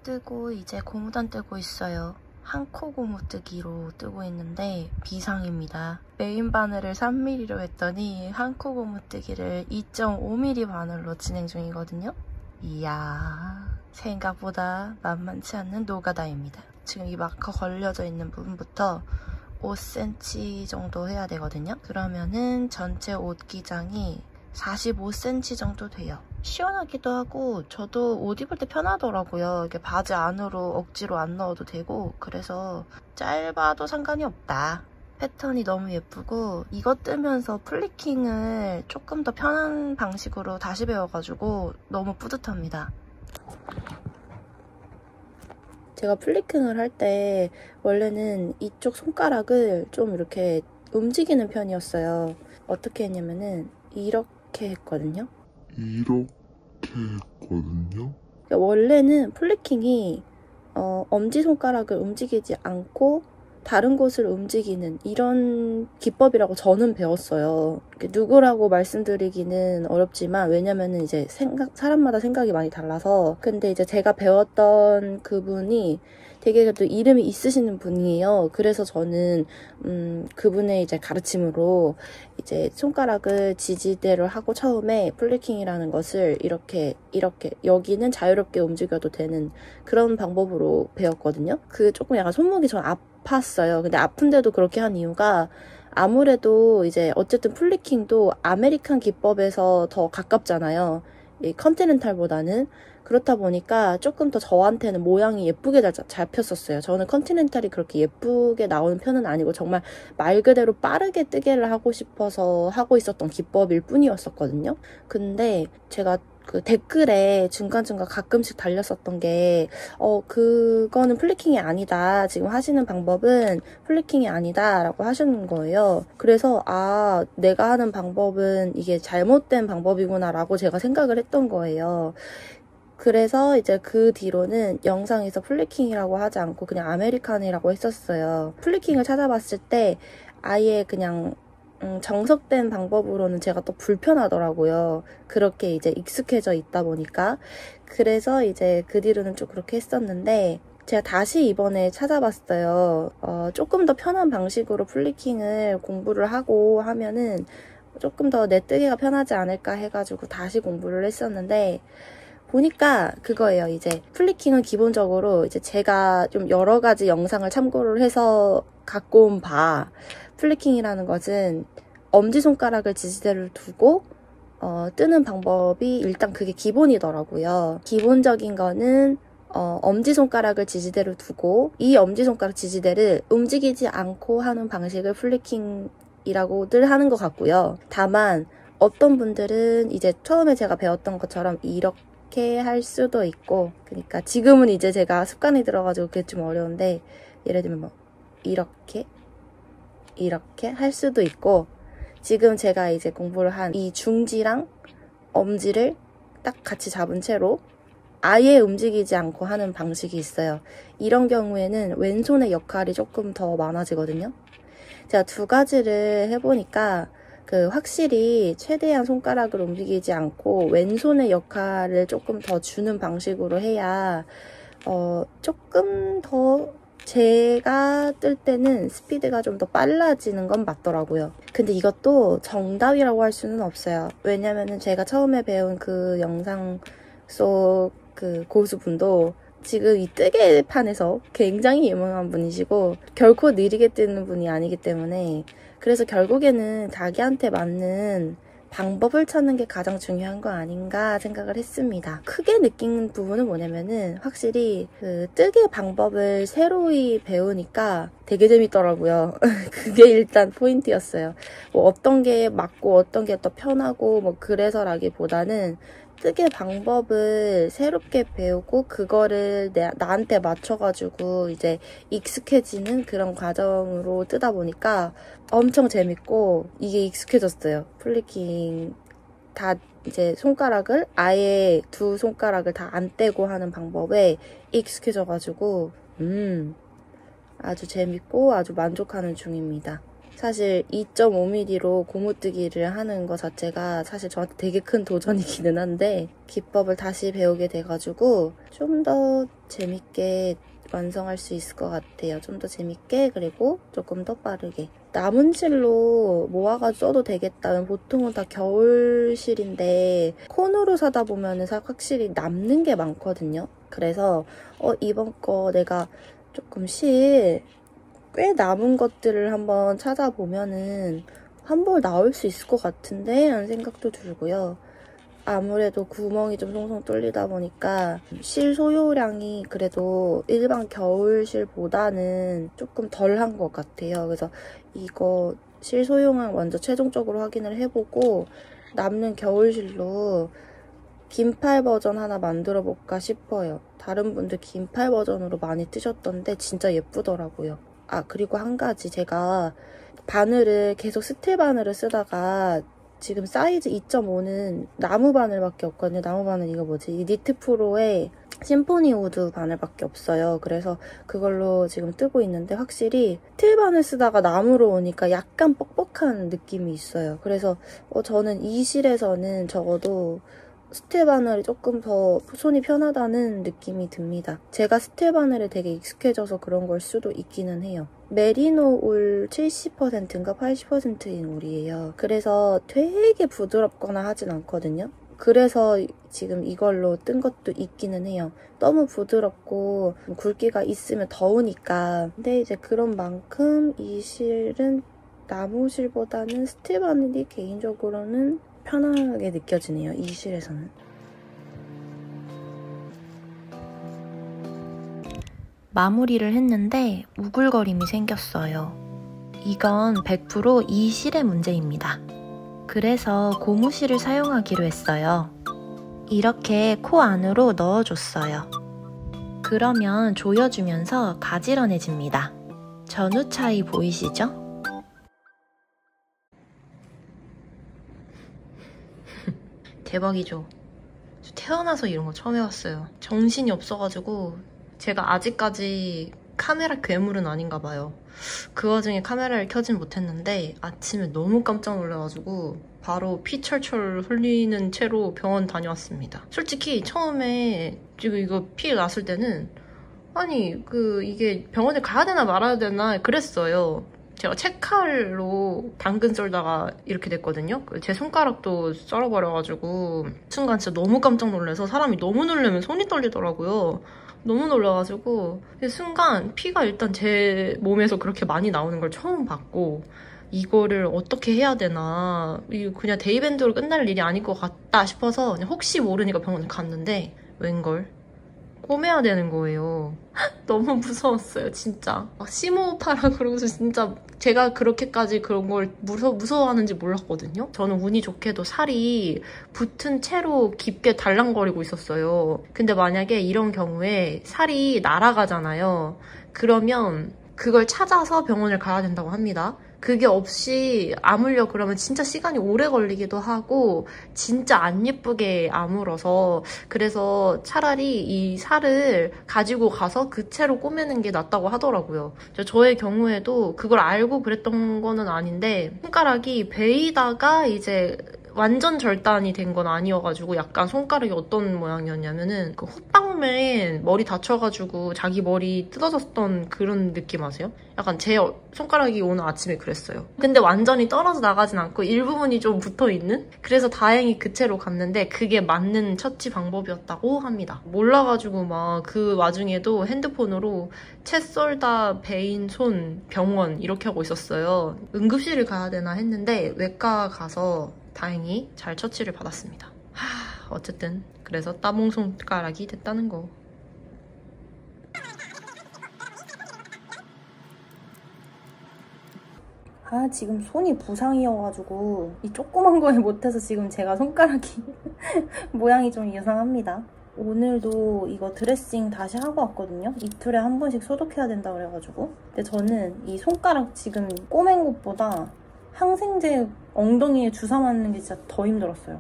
뜨고 이제 고무단 뜨고 있어요. 한 코 고무뜨기로 뜨고 있는데 비상입니다. 메인 바늘을 3mm로 했더니 한 코 고무뜨기를 2.5mm 바늘로 진행 중이거든요. 이야, 생각보다 만만치 않는 노가다입니다. 지금 이 마커 걸려져 있는 부분부터 5cm 정도 해야 되거든요. 그러면은 전체 옷 기장이 45cm 정도 돼요. 시원하기도 하고 저도 옷 입을 때 편하더라고요. 이게 바지 안으로 억지로 안 넣어도 되고, 그래서 짧아도 상관이 없다. 패턴이 너무 예쁘고 이거 뜨면서 플리킹을 조금 더 편한 방식으로 다시 배워가지고 너무 뿌듯합니다. 제가 플리킹을 할 때 원래는 이쪽 손가락을 좀 이렇게 움직이는 편이었어요. 어떻게 했냐면은 이렇게 했거든요. 원래는 플리킹이 엄지손가락을 움직이지 않고 다른 곳을 움직이는 이런 기법이라고 저는 배웠어요. 누구라고 말씀드리기는 어렵지만, 왜냐면은 이제 사람마다 생각이 많이 달라서. 근데 이제 제가 배웠던 그분이 되게 그래도 이름이 있으시는 분이에요. 그래서 저는 그분의 이제 가르침으로 이제 손가락을 지지대로 하고 처음에 플리킹이라는 것을 이렇게 여기는 자유롭게 움직여도 되는 그런 방법으로 배웠거든요. 그 조금 약간 손목이 전 아팠어요. 근데 아픈데도 그렇게 한 이유가 아무래도 이제 어쨌든 플리킹도 아메리칸 기법에서 더 가깝잖아요. 이 컨티넨탈보다는. 그렇다 보니까 조금 더 저한테는 모양이 예쁘게 잘 잡혔었어요. 저는 컨티넨탈이 그렇게 예쁘게 나오는 편은 아니고 정말 말 그대로 빠르게 뜨개를 하고 싶어서 하고 있었던 기법일 뿐이었었거든요. 근데 제가 그 댓글에 중간중간 가끔씩 달렸었던 게 그거는 플리킹이 아니다. 지금 하시는 방법은 플리킹이 아니다 라고 하시는 거예요. 그래서 내가 하는 방법은 이게 잘못된 방법이구나 라고 제가 생각을 했던 거예요. 그래서 이제 그 뒤로는 영상에서 플리킹이라고 하지 않고 그냥 아메리칸이라고 했었어요. 플리킹을 찾아봤을 때 아예 그냥 정석된 방법으로는 제가 또 불편하더라고요. 그렇게 이제 익숙해져 있다 보니까. 그래서 이제 그 뒤로는 좀 그렇게 했었는데, 제가 다시 이번에 찾아봤어요. 조금 더 편한 방식으로 플리킹을 공부를 하고 하면은 조금 더 내 뜨기가 편하지 않을까 해가지고 다시 공부를 했었는데, 보니까 그거예요. 이제 플리킹은 기본적으로 이제 제가 좀 여러 가지 영상을 참고를 해서 갖고 온 플리킹이라는 것은 엄지손가락을 지지대를 두고 뜨는 방법이 일단 그게 기본이더라고요. 기본적인 거는 엄지손가락을 지지대로 두고 이 엄지손가락 지지대를 움직이지 않고 하는 방식을 플리킹이라고들 하는 것 같고요. 다만 어떤 분들은 이제 처음에 제가 배웠던 것처럼 이렇게 할 수도 있고, 그러니까 지금은 이제 제가 습관이 들어가지고 그게 좀 어려운데, 예를 들면 뭐 이렇게 할 수도 있고, 지금 제가 이제 공부를 한 이 중지랑 엄지를 딱 같이 잡은 채로 아예 움직이지 않고 하는 방식이 있어요. 이런 경우에는 왼손의 역할이 조금 더 많아지거든요. 제가 두 가지를 해보니까 확실히 최대한 손가락을 움직이지 않고 왼손의 역할을 조금 더 주는 방식으로 해야 조금 더 제가 뜰 때는 스피드가 좀 더 빨라지는 건 맞더라고요. 근데 이것도 정답이라고 할 수는 없어요. 왜냐면은 제가 처음에 배운 그 영상 속 그 고수분도 지금 이 뜨개판에서 굉장히 유명한 분이시고 결코 느리게 뜨는 분이 아니기 때문에, 그래서 결국에는 자기한테 맞는 방법을 찾는 게 가장 중요한 거 아닌가 생각을 했습니다. 크게 느낀 부분은 뭐냐면은 확실히 그 뜨개 방법을 새로이 배우니까 되게 재밌더라고요. 그게 일단 포인트였어요. 뭐 어떤 게 맞고 어떤 게 더 편하고 뭐 그래서라기보다는 뜨개 방법을 새롭게 배우고 그거를 나한테 맞춰가지고 이제 익숙해지는 그런 과정으로 뜨다 보니까 엄청 재밌고 이게 익숙해졌어요. 플리킹 다 이제 손가락을 아예 두 손가락을 다 안 떼고 하는 방법에 익숙해져가지고 아주 재밌고 아주 만족하는 중입니다. 사실 2.5mm로 고무뜨기를 하는 거 자체가 사실 저한테 되게 큰 도전이기는 한데 기법을 다시 배우게 돼가지고 좀 더 재밌게 완성할 수 있을 것 같아요. 좀 더 재밌게, 그리고 조금 더 빠르게. 남은 실로 모아가지고 써도 되겠다. 보통은 다 겨울실인데 콘으로 사다 보면은 확실히 남는 게 많거든요. 그래서 이번 거 내가 조금 꽤 남은 것들을 한번 찾아보면은 한 벌 나올 수 있을 것 같은데 라는 생각도 들고요. 아무래도 구멍이 좀 송송 뚫리다 보니까 실 소요량이 그래도 일반 겨울실보다는 조금 덜한 것 같아요. 그래서 이거 실 소요량 먼저 최종적으로 확인을 해보고 남는 겨울실로 긴팔 버전 하나 만들어 볼까 싶어요. 다른 분들 긴팔 버전으로 많이 뜨셨던데 진짜 예쁘더라고요. 아, 그리고 한 가지, 제가 바늘을 계속 스틸 바늘을 쓰다가 지금 사이즈 2.5는 나무 바늘밖에 없거든요. 나무 바늘 이거 뭐지? 이 니트 프로의 심포니 우드 바늘밖에 없어요. 그래서 그걸로 지금 뜨고 있는데 확실히 스틸 바늘 쓰다가 나무로 오니까 약간 뻑뻑한 느낌이 있어요. 그래서 저는 이 실에서는 적어도 스틸 바늘이 조금 더 손이 편하다는 느낌이 듭니다. 제가 스틸 바늘에 되게 익숙해져서 그런 걸 수도 있기는 해요. 메리노 울 70%인가 80%인 울이에요. 그래서 되게 부드럽거나 하진 않거든요. 그래서 지금 이걸로 뜬 것도 있기는 해요. 너무 부드럽고 굵기가 있으면 더우니까. 근데 이제 그런 만큼 이 실은 나무 실보다는 스틸 바늘이 개인적으로는 편하게 느껴지네요. 이 실에서는. 마무리를 했는데 우글거림이 생겼어요. 이건 100% 이 실의 문제입니다. 그래서 고무실을 사용하기로 했어요. 이렇게 코 안으로 넣어줬어요. 그러면 조여주면서 가지런해집니다. 전후 차이 보이시죠? 대박이죠? 태어나서 이런 거 처음 해봤어요. 정신이 없어가지고 제가 아직까지 카메라 괴물은 아닌가 봐요. 그 와중에 카메라를 켜진 못했는데 아침에 너무 깜짝 놀라가지고 바로 피 철철 흘리는 채로 병원 다녀왔습니다. 솔직히 처음에 지금 이거 피 났을 때는 아니 이게 병원에 가야 되나 말아야 되나 그랬어요. 제가 채칼로 당근 썰다가 이렇게 됐거든요. 제 손가락도 썰어버려가지고 순간 진짜 너무 깜짝 놀라서, 사람이 너무 놀라면 손이 떨리더라고요. 너무 놀라가지고 순간 피가 일단 제 몸에서 그렇게 많이 나오는 걸 처음 봤고, 이거를 어떻게 해야 되나, 이거 그냥 데이밴드로 끝날 일이 아닐 것 같다 싶어서 그냥 혹시 모르니까 병원에 갔는데 웬걸 꼬매야 되는 거예요. 너무 무서웠어요, 진짜. 막 심호흡하라 그러고서 진짜 제가 그렇게까지 그런 걸 무서워하는지 몰랐거든요. 저는 운이 좋게도 살이 붙은 채로 깊게 달랑거리고 있었어요. 근데 만약에 이런 경우에 살이 날아가잖아요. 그러면 그걸 찾아서 병원을 가야 된다고 합니다. 그게 없이 아물려 그러면 진짜 시간이 오래 걸리기도 하고 진짜 안 예쁘게 아물어서, 그래서 차라리 이 살을 가지고 가서 그 채로 꼬매는 게 낫다고 하더라고요. 저의 경우에도 그걸 알고 그랬던 거는 아닌데 손가락이 베이다가 이제 완전 절단이 된 건 아니어가지고 약간 손가락이 어떤 모양이었냐면은 그 호빵맨 머리 다쳐가지고 자기 머리 뜯어졌던 그런 느낌 아세요? 약간 제 손가락이 오늘 아침에 그랬어요. 근데 완전히 떨어져 나가진 않고 일부분이 좀 붙어있는? 그래서 다행히 그 채로 갔는데 그게 맞는 처치 방법이었다고 합니다. 몰라가지고 막 그 와중에도 핸드폰으로 채 썰다 베인 손 병원 이렇게 하고 있었어요. 응급실을 가야 되나 했는데 외과 가서 다행히 잘 처치를 받았습니다. 어쨌든 그래서 따봉 손가락이 됐다는 거. 지금 손이 부상이어가지고 이 조그만 거에 못해서 지금 제가 손가락이 모양이 좀 이상합니다. 오늘도 이거 드레싱 다시 하고 왔거든요. 이틀에 한 번씩 소독해야 된다 그래가지고. 근데 저는 이 손가락 지금 꼬맨 것보다 항생제 엉덩이에 주사 맞는 게 진짜 더 힘들었어요.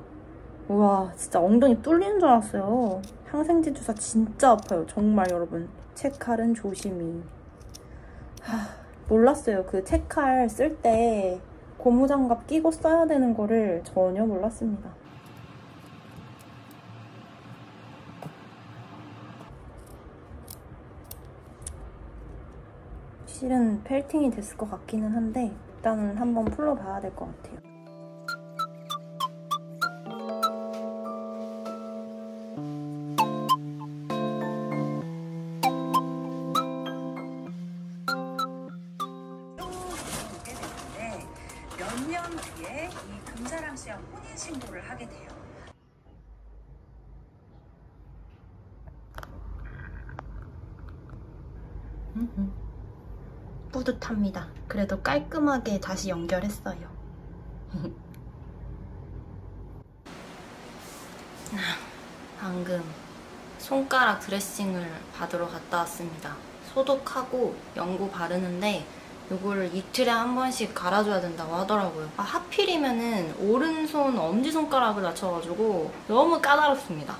우와, 진짜 엉덩이 뚫리는 줄 알았어요. 항생제 주사 진짜 아파요. 정말 여러분. 채칼은 조심히. 몰랐어요. 그 책칼 쓸 때 고무장갑 끼고 써야 되는 거를 전혀 몰랐습니다. 실은 펠팅이 됐을 것 같기는 한데 일단은 한번 풀러봐야 될 것 같아요. 몇 년 뒤에 이 금사랑 씨와 혼인신고를 하게 돼요. 뿌듯합니다. 그래도 깔끔하게 다시 연결했어요. 방금 손가락 드레싱을 받으러 갔다 왔습니다. 소독하고 연고 바르는데 이거를 이틀에 한 번씩 갈아줘야 된다고 하더라고요. 하필이면은 오른손 엄지손가락을 다쳐가지고 너무 까다롭습니다.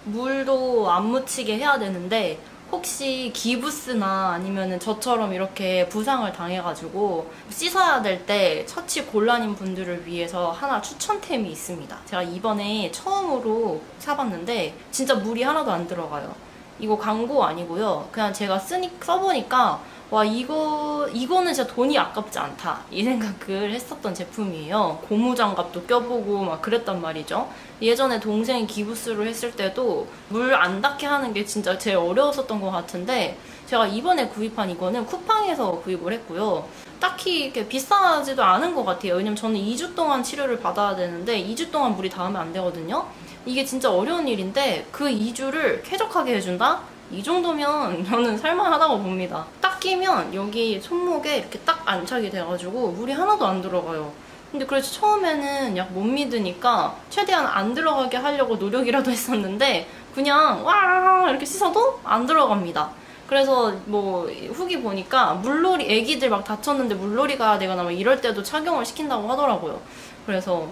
물도 안 묻히게 해야 되는데 혹시 기부스나 아니면은 저처럼 이렇게 부상을 당해가지고 씻어야 될 때 처치 곤란인 분들을 위해서 하나 추천템이 있습니다. 제가 이번에 처음으로 사봤는데 진짜 물이 하나도 안 들어가요. 이거 광고 아니고요. 그냥 제가 써보니까 와 이거는 진짜 돈이 아깝지 않다 이 생각을 했었던 제품이에요. 고무장갑도 껴보고 막 그랬단 말이죠. 예전에 동생이 기부스를 했을 때도 물 안 닿게 하는 게 진짜 제일 어려웠었던 것 같은데 제가 이번에 구입한 이거는 쿠팡에서 구입을 했고요. 딱히 이렇게 비싸지도 않은 것 같아요. 왜냐면 저는 2주 동안 치료를 받아야 되는데 2주 동안 물이 닿으면 안 되거든요. 이게 진짜 어려운 일인데 그 2주를 쾌적하게 해준다? 이 정도면 저는 살만하다고 봅니다. 딱 끼면 여기 손목에 이렇게 딱 안착이 돼가지고 물이 하나도 안 들어가요. 근데 그래서 처음에는 약 못 믿으니까 최대한 안 들어가게 하려고 노력이라도 했었는데 그냥 와 이렇게 씻어도 안 들어갑니다. 그래서 뭐 후기 보니까 물놀이 애기들 막 다쳤는데 물놀이 가야 되거나 막 이럴 때도 착용을 시킨다고 하더라고요. 그래서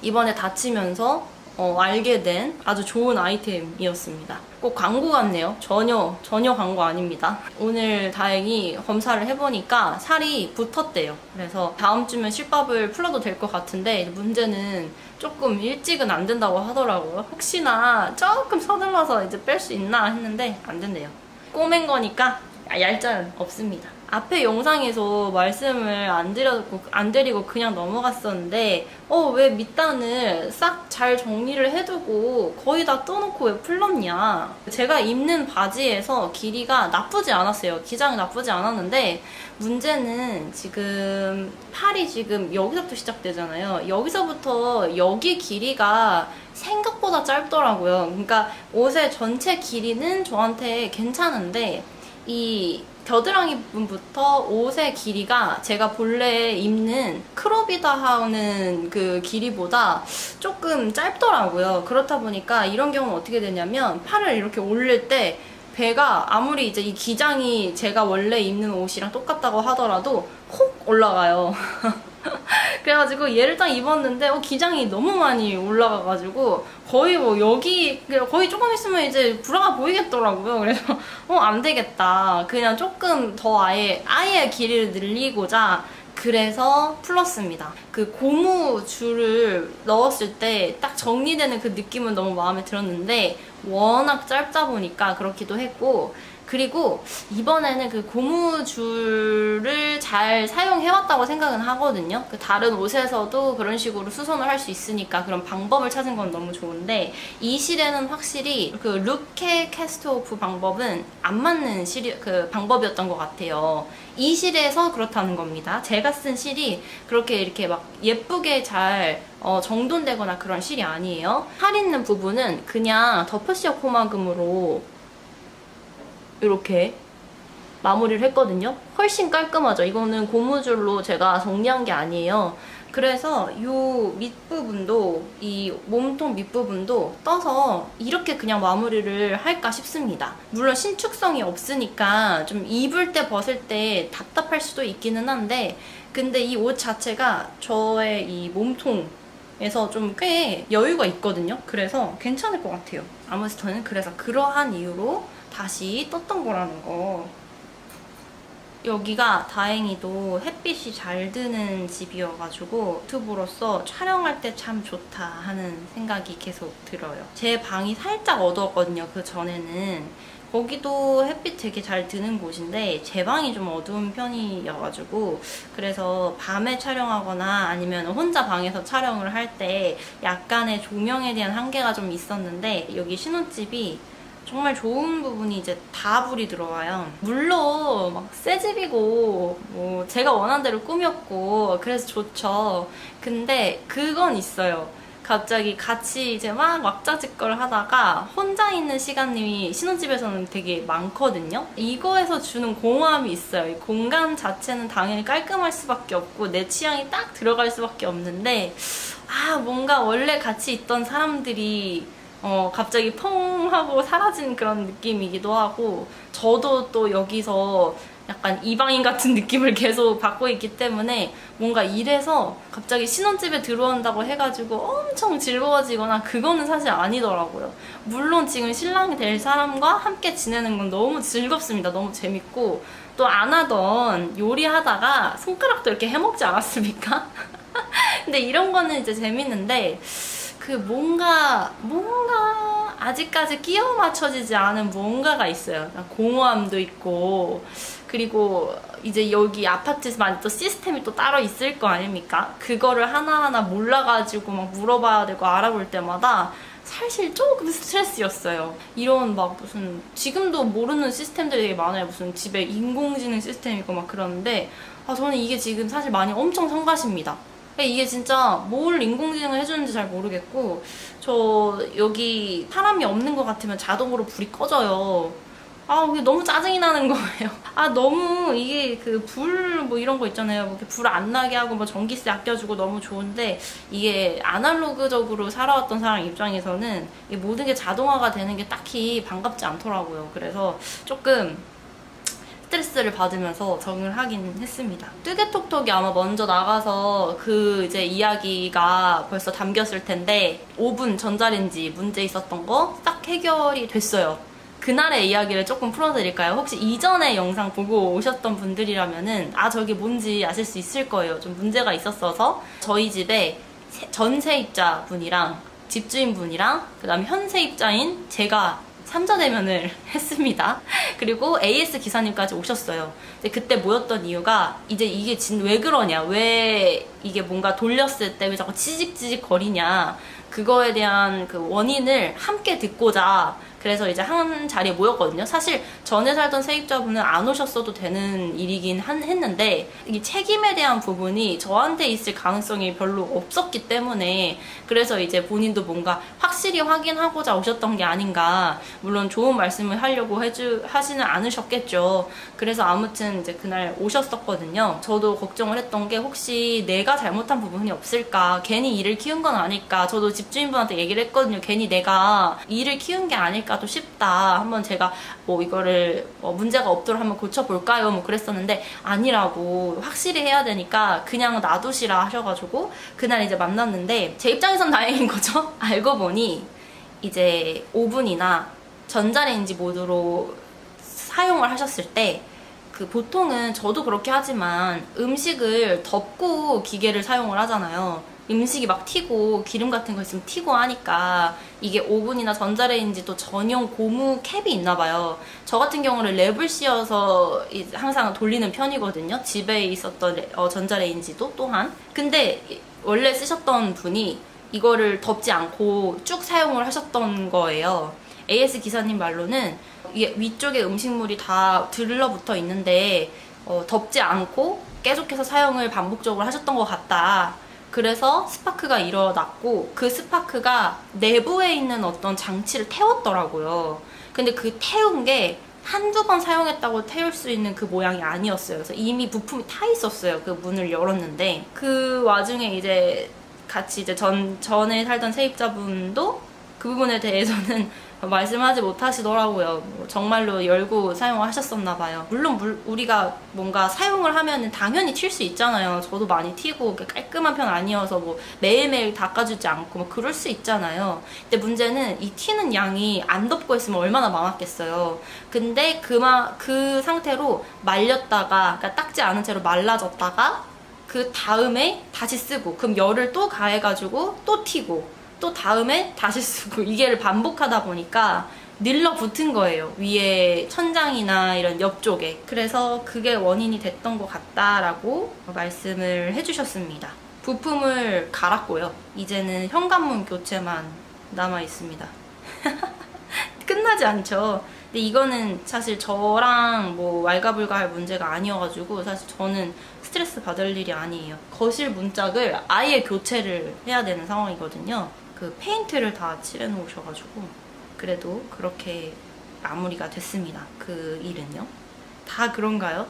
이번에 다치면서 알게 된 아주 좋은 아이템이었습니다. 꼭 광고 같네요. 전혀 광고 아닙니다. 오늘 다행히 검사를 해보니까 살이 붙었대요. 그래서 다음 주면 실밥을 풀어도 될 것 같은데 문제는 조금 일찍은 안 된다고 하더라고요. 혹시나 조금 서둘러서 이제 뺄 수 있나 했는데 안 된대요. 꼬맨 거니까 얄짤 없습니다. 앞에 영상에서 말씀을 안 드리고 그냥 넘어갔었는데 왜 밑단을 싹 잘 정리를 해두고 거의 다 떠놓고 왜 풀렀냐. 제가 입는 바지에서 길이가 나쁘지 않았어요. 기장이 나쁘지 않았는데 문제는 지금 팔이 지금 여기서부터 시작되잖아요. 여기서부터 여기 길이가 생각보다 짧더라고요. 그러니까 옷의 전체 길이는 저한테 괜찮은데 이 겨드랑이 부분부터 옷의 길이가 제가 본래 입는 크롭이다 하는 그 길이보다 조금 짧더라고요. 그렇다 보니까 이런 경우는 어떻게 되냐면 팔을 이렇게 올릴 때 배가 아무리 이제 이 기장이 제가 원래 입는 옷이랑 똑같다고 하더라도 혹 올라가요. 그래가지고 얘를 딱 입었는데 기장이 너무 많이 올라가가지고 거의 뭐 여기 거의 조금 있으면 이제 브라가 보이겠더라고요. 그래서 안 되겠다. 그냥 조금 더 아예 길이를 늘리고자 그래서 풀었습니다. 그 고무줄을 넣었을 때 딱 정리되는 그 느낌은 너무 마음에 들었는데 워낙 짧다 보니까 그렇기도 했고 그리고 이번에는 그 고무줄을 잘 사용해왔다고 생각은 하거든요. 그 다른 옷에서도 그런 식으로 수선을 할 수 있으니까 그런 방법을 찾은 건 너무 좋은데 이 실에는 확실히 그 루케 캐스트오프 방법은 안 맞는 그 방법이었던 것 같아요. 이 실에서 그렇다는 겁니다. 제가 쓴 실이 그렇게 이렇게 막 예쁘게 잘 정돈되거나 그런 실이 아니에요. 팔 있는 부분은 그냥 더퍼시어 코막음으로 이렇게 마무리를 했거든요. 훨씬 깔끔하죠. 이거는 고무줄로 제가 정리한 게 아니에요. 그래서 이 밑부분도 이 몸통 밑부분도 떠서 이렇게 그냥 마무리를 할까 싶습니다. 물론 신축성이 없으니까 좀 입을 때 벗을 때 답답할 수도 있기는 한데 근데 이 옷 자체가 저의 이 몸통에서 좀 꽤 여유가 있거든요. 그래서 괜찮을 것 같아요. 아무튼 저는 그래서 그러한 이유로 다시 떴던 거라는 거 여기가 다행히도 햇빛이 잘 드는 집이어가지고 유튜브로서 촬영할 때 참 좋다 하는 생각이 계속 들어요. 제 방이 살짝 어두웠거든요, 그 전에는. 거기도 햇빛 되게 잘 드는 곳인데 제 방이 좀 어두운 편이어가지고 그래서 밤에 촬영하거나 아니면 혼자 방에서 촬영을 할 때 약간의 조명에 대한 한계가 좀 있었는데 여기 신혼집이 정말 좋은 부분이 이제 다 불이 들어와요. 물론 막 새 집이고 뭐 제가 원하는 대로 꾸몄고 그래서 좋죠. 근데 그건 있어요. 갑자기 같이 이제 막 왁자지껄 하다가 혼자 있는 시간이 신혼집에서는 되게 많거든요. 이거에서 주는 공허함이 있어요. 이 공간 자체는 당연히 깔끔할 수밖에 없고 내 취향이 딱 들어갈 수밖에 없는데 뭔가 원래 같이 있던 사람들이 갑자기 펑 하고 사라진 그런 느낌이기도 하고 저도 또 여기서 약간 이방인 같은 느낌을 계속 받고 있기 때문에 뭔가 이래서 갑자기 신혼집에 들어온다고 해가지고 엄청 즐거워지거나 그거는 사실 아니더라고요. 물론 지금 신랑이 될 사람과 함께 지내는 건 너무 즐겁습니다. 너무 재밌고 또 안 하던 요리하다가 손가락도 이렇게 해먹지 않았습니까? 근데 이런 거는 이제 재밌는데 그 뭔가 아직까지 끼워 맞춰지지 않은 뭔가가 있어요. 공허함도 있고 그리고 이제 여기 아파트에서 또 시스템이 또 따로 있을 거 아닙니까? 그거를 하나하나 몰라가지고 막 물어봐야 되고 알아볼 때마다 사실 조금 스트레스였어요. 이런 막 무슨 지금도 모르는 시스템들이 되게 많아요. 무슨 집에 인공지능 시스템 있고 막 그러는데 저는 이게 지금 사실 많이 엄청 성가십니다. 이게 진짜 뭘 인공지능을 해주는지 잘 모르겠고 저 여기 사람이 없는 것 같으면 자동으로 불이 꺼져요. 이게 너무 짜증이 나는 거예요. 너무 이게 그 불 뭐 이런 거 있잖아요. 불 안 나게 하고 뭐 전기세 아껴주고 너무 좋은데 이게 아날로그적으로 살아왔던 사람 입장에서는 이 모든 게 자동화가 되는 게 딱히 반갑지 않더라고요. 그래서 조금 스트레스를 받으면서 적응을 하긴 했습니다. 뜨개톡톡이 아마 먼저 나가서 그 이제 이야기가 벌써 담겼을 텐데 오븐 전자레인지 문제 있었던 거 딱 해결이 됐어요. 그날의 이야기를 조금 풀어드릴까요? 혹시 이전에 영상 보고 오셨던 분들이라면은 저게 뭔지 아실 수 있을 거예요. 좀 문제가 있었어서 저희 집에 전 세입자분이랑 집주인분이랑 그 다음에 현 세입자인 제가 3자 대면을 했습니다. 그리고 AS 기사님까지 오셨어요. 근데 그때 모였던 이유가 이제 이게 왜 그러냐, 왜 이게 뭔가 돌렸을 때 왜 자꾸 치직치직 거리냐, 그거에 대한 그 원인을 함께 듣고자 그래서 이제 한 자리에 모였거든요. 사실 전에 살던 세입자분은 안 오셨어도 되는 일이긴 했는데 이 책임에 대한 부분이 저한테 있을 가능성이 별로 없었기 때문에 그래서 이제 본인도 뭔가 확실히 확인하고자 오셨던 게 아닌가. 물론 좋은 말씀을 하려고 하지는 않으셨겠죠. 그래서 아무튼 이제 그날 오셨었거든요. 저도 걱정을 했던 게 혹시 내가 잘못한 부분이 없을까, 괜히 일을 키운 건 아닐까. 저도 집주인분한테 얘기를 했거든요. 괜히 내가 일을 키운 게 아닐까 또 싶다. 한번 제가 뭐 이거를 문제가 없도록 한번 고쳐볼까요? 뭐 그랬었는데 아니라고, 확실히 해야 되니까 그냥 놔두시라 하셔가지고 그날 이제 만났는데 제 입장에선 다행인 거죠. 알고 보니 이제 오븐이나 전자레인지 모드로 사용을 하셨을 때 그 보통은 저도 그렇게 하지만 음식을 덮고 기계를 사용을 하잖아요. 음식이 막 튀고 기름 같은 거 있으면 튀고 하니까 이게 오븐이나 전자레인지도 전용 고무 캡이 있나 봐요. 저 같은 경우는 랩을 씌워서 항상 돌리는 편이거든요. 집에 있었던 전자레인지도 또한. 근데 원래 쓰셨던 분이 이거를 덮지 않고 쭉 사용을 하셨던 거예요. AS 기사님 말로는 이게 위쪽에 음식물이 다 들러붙어 있는데 덮지 않고 계속해서 사용을 반복적으로 하셨던 것 같다. 그래서 스파크가 일어났고 그 스파크가 내부에 있는 어떤 장치를 태웠더라고요. 근데 그 태운 게 한두 번 사용했다고 태울 수 있는 그 모양이 아니었어요. 그래서 이미 부품이 타 있었어요. 그 문을 열었는데 그 와중에 이제 같이 이제 전에 살던 세입자분도 그 부분에 대해서는 말씀하지 못하시더라고요. 뭐 정말로 열고 사용하셨었나 봐요. 물론 우리가 뭔가 사용을 하면 당연히 튈 수 있잖아요. 저도 많이 튀고 깔끔한 편 아니어서 뭐 매일매일 닦아주지 않고 뭐 그럴 수 있잖아요. 근데 문제는 이 튀는 양이 안 덮고 있으면 얼마나 많았겠어요. 근데 그 상태로 말렸다가, 그러니까 닦지 않은 채로 말라졌다가 그 다음에 다시 쓰고, 그럼 열을 또 가해가지고 또 튀고, 또 다음에 다시 쓰고, 이게를 반복하다 보니까 늘러붙은 거예요. 위에 천장이나 이런 옆쪽에. 그래서 그게 원인이 됐던 것 같다라고 말씀을 해주셨습니다. 부품을 갈았고요. 이제는 현관문 교체만 남아 있습니다. 끝나지 않죠. 근데 이거는 사실 저랑 뭐 왈가불가할 문제가 아니어가지고 사실 저는 스트레스 받을 일이 아니에요. 거실 문짝을 아예 교체를 해야 되는 상황이거든요. 그 페인트를 다 칠해 놓으셔가지고 그래도 그렇게 마무리가 됐습니다. 그 일은요. 다 그런가요?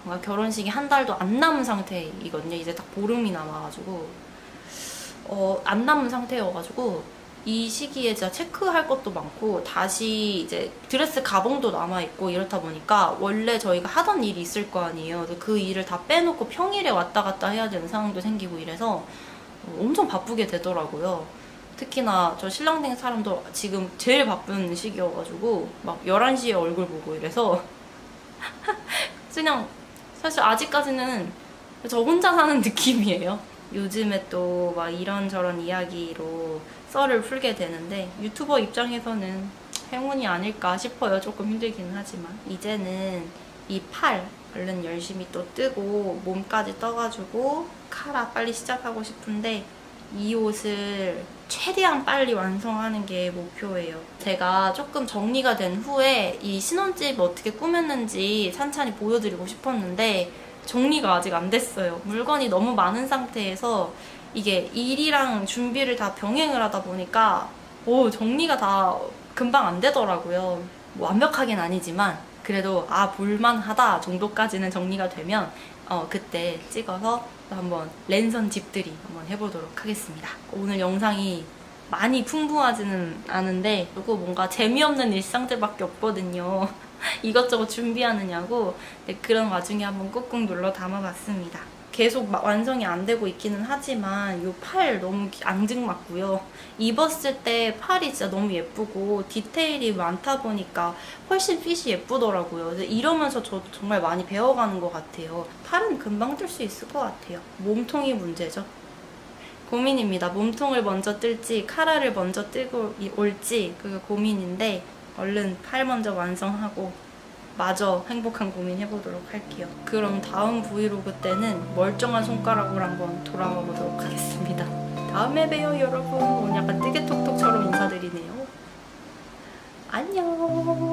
뭔가 결혼식이 한 달도 안 남은 상태이거든요. 이제 딱 보름이 남아가지고 안 남은 상태여가지고 이 시기에 진짜 체크할 것도 많고, 다시 이제 드레스 가봉도 남아있고 이렇다 보니까 원래 저희가 하던 일이 있을 거 아니에요. 그 일을 다 빼놓고 평일에 왔다 갔다 해야 되는 상황도 생기고 이래서 엄청 바쁘게 되더라고요. 특히나 저 신랑 된 사람도 지금 제일 바쁜 시기여가지고 막 11시에 얼굴 보고 이래서 그냥 사실 아직까지는 저 혼자 사는 느낌이에요. 요즘에 또 막 이런저런 이야기로 썰을 풀게 되는데 유튜버 입장에서는 행운이 아닐까 싶어요. 조금 힘들기는 하지만 이제는 이 팔 얼른 열심히 또 뜨고 몸까지 떠가지고 카라 빨리 시작하고 싶은데 이 옷을 최대한 빨리 완성하는 게 목표예요. 제가 조금 정리가 된 후에 이 신혼집 어떻게 꾸몄는지 찬찬히 보여드리고 싶었는데 정리가 아직 안 됐어요. 물건이 너무 많은 상태에서 이게 일이랑 준비를 다 병행을 하다 보니까 정리가 다 금방 안 되더라고요. 뭐 완벽하긴 아니지만 그래도 볼만하다 정도까지는 정리가 되면 그때 찍어서 한번 랜선 집들이 한번 해보도록 하겠습니다. 오늘 영상이 많이 풍부하지는 않은데 그리고 뭔가 재미없는 일상들밖에 없거든요. 이것저것 준비하느냐고. 그런 와중에 한번 꾹꾹 눌러 담아봤습니다. 계속 완성이 안 되고 있기는 하지만 이 팔 너무 앙증맞고요. 입었을 때 팔이 진짜 너무 예쁘고 디테일이 많다 보니까 훨씬 핏이 예쁘더라고요. 이러면서 저도 정말 많이 배워가는 것 같아요. 팔은 금방 뜰 수 있을 것 같아요. 몸통이 문제죠. 고민입니다. 몸통을 먼저 뜰지 카라를 먼저 뜨고 올지 그게 고민인데 얼른 팔 먼저 완성하고 마저 행복한 고민 해보도록 할게요. 그럼 다음 브이로그 때는 멀쩡한 손가락으로 한번 돌아와 보도록 하겠습니다. 다음에 봬요 여러분. 오늘 약간 뜨개톡톡처럼 인사드리네요. 안녕.